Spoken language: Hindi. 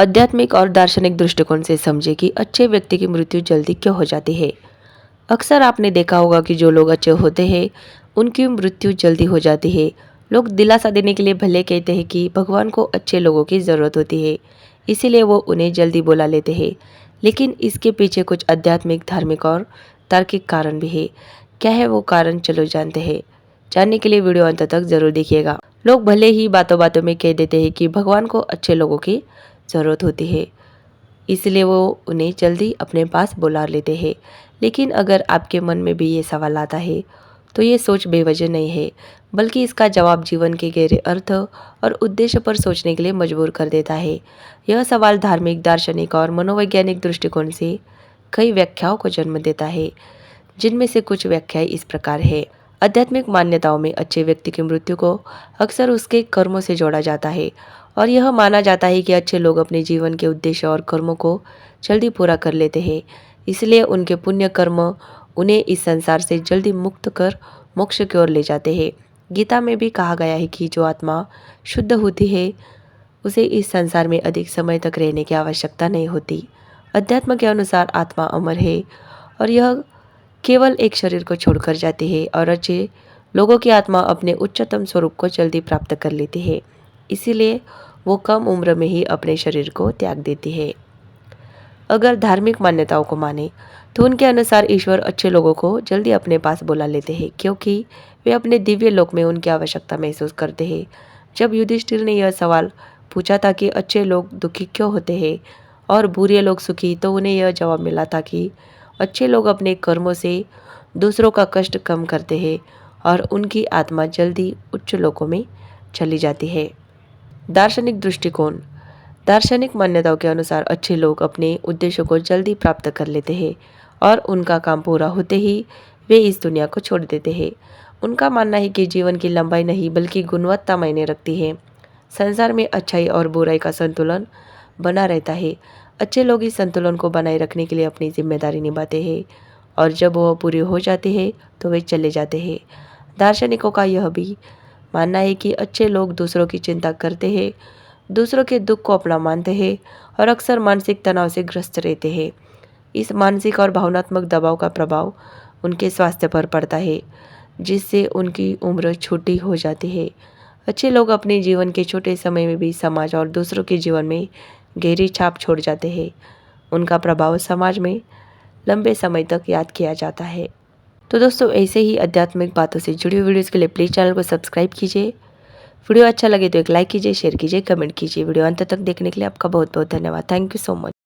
आध्यात्मिक और दार्शनिक दृष्टिकोण से समझे कि अच्छे व्यक्ति की मृत्यु जल्दी क्यों हो जाती है। अक्सर आपने देखा होगा कि जो लोग अच्छे होते हैं उनकी मृत्यु जल्दी हो जाती है। लोग दिलासा देने के लिए भले कहते हैं कि भगवान को अच्छे लोगों की ज़रूरत होती है, इसीलिए वो उन्हें जल्दी बुला लेते हैं। लेकिन इसके पीछे कुछ आध्यात्मिक, धार्मिक और तार्किक कारण भी है। क्या है वो कारण, चलो जानते हैं। जानने के लिए वीडियो अंत तक जरूर देखिएगा। लोग भले ही बातों बातों में कह देते हैं कि भगवान को अच्छे लोगों की ज़रूरत होती है, इसलिए वो उन्हें जल्दी अपने पास बुला लेते हैं। लेकिन अगर आपके मन में भी ये सवाल आता है तो ये सोच बेवजह नहीं है, बल्कि इसका जवाब जीवन के गहरे अर्थ और उद्देश्य पर सोचने के लिए मजबूर कर देता है। यह सवाल धार्मिक, दार्शनिक और मनोवैज्ञानिक दृष्टिकोण से कई व्याख्याओं को जन्म देता है, जिनमें से कुछ व्याख्याएं इस प्रकार है। आध्यात्मिक मान्यताओं में अच्छे व्यक्ति की मृत्यु को अक्सर उसके कर्मों से जोड़ा जाता है और यह माना जाता है कि अच्छे लोग अपने जीवन के उद्देश्य और कर्मों को जल्दी पूरा कर लेते हैं, इसलिए उनके पुण्य कर्म उन्हें इस संसार से जल्दी मुक्त कर मोक्ष की ओर ले जाते हैं। गीता में भी कहा गया है कि जो आत्मा शुद्ध होती है उसे इस संसार में अधिक समय तक रहने की आवश्यकता नहीं होती। अध्यात्म के अनुसार आत्मा अमर है और यह केवल एक शरीर को छोड़कर जाती है, और अच्छे लोगों की आत्मा अपने उच्चतम स्वरूप को जल्दी प्राप्त कर लेती है, इसीलिए वो कम उम्र में ही अपने शरीर को त्याग देती है। अगर धार्मिक मान्यताओं को माने तो उनके अनुसार ईश्वर अच्छे लोगों को जल्दी अपने पास बुला लेते हैं, क्योंकि वे अपने दिव्य लोक में उनकी आवश्यकता महसूस करते हैं। जब युधिष्ठिर ने यह सवाल पूछा था कि अच्छे लोग दुखी क्यों होते हैं और बुरे लोग सुखी, तो उन्हें यह जवाब मिला था कि अच्छे लोग अपने कर्मों से दूसरों का कष्ट कम करते हैं और उनकी आत्मा जल्दी उच्च लोकों में चली जाती है। दार्शनिक दृष्टिकोण। दार्शनिक मान्यताओं के अनुसार अच्छे लोग अपने उद्देश्यों को जल्दी प्राप्त कर लेते हैं और उनका काम पूरा होते ही वे इस दुनिया को छोड़ देते हैं। उनका मानना है कि जीवन की लंबाई नहीं बल्कि गुणवत्ता मायने रखती है। संसार में अच्छाई और बुराई का संतुलन बना रहता है। अच्छे लोग इस संतुलन को बनाए रखने के लिए अपनी जिम्मेदारी निभाते हैं और जब वह पूरी हो जाती है तो वे चले जाते हैं। दार्शनिकों का यह भी मानना है कि अच्छे लोग दूसरों की चिंता करते हैं, दूसरों के दुख को अपना मानते हैं और अक्सर मानसिक तनाव से ग्रस्त रहते हैं। इस मानसिक और भावनात्मक दबाव का प्रभाव उनके स्वास्थ्य पर पड़ता है, जिससे उनकी उम्र छोटी हो जाती है। अच्छे लोग अपने जीवन के छोटे समय में भी समाज और दूसरों के जीवन में गहरी छाप छोड़ जाते हैं। उनका प्रभाव समाज में लंबे समय तक याद किया जाता है। तो दोस्तों, ऐसे ही आध्यात्मिक बातों से जुड़ी हुई वीडियोज़ के लिए प्लीज़ चैनल को सब्सक्राइब कीजिए। वीडियो अच्छा लगे तो एक लाइक कीजिए, शेयर कीजिए, कमेंट कीजिए। वीडियो अंत तक देखने के लिए आपका बहुत बहुत धन्यवाद। Thank you so much.